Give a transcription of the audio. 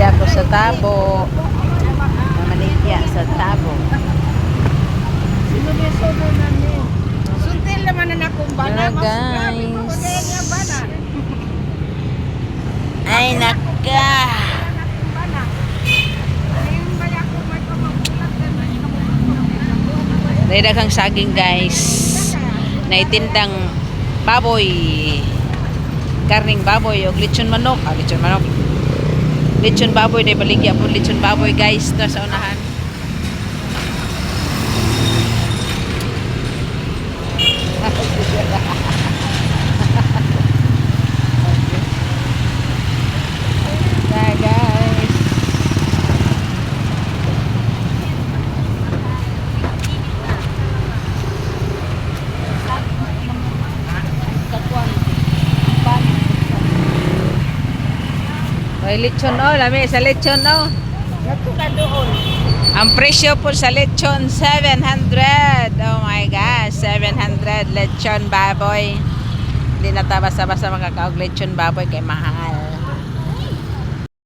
ako sa Tabo. Namaligya sa Tabo. Sino may sono namin? Suntil naman na akong bana. Hello, guys. Ay, naka. Dahil kang saging, guys. Naitindang baboy. Karning baboy o lechon manok. Lechon manok. Lechon baboy. Dahil baligya po lechon baboy, guys. Ito sa unahan. Bye, guys. Ay, lechon lami sa lechon Natuka doon. Ang presyo po sa lechon 700. Oh my gosh, 700 lechon baboy. Hindi na ta basta-basta makakaog lechon baboy kay mahal.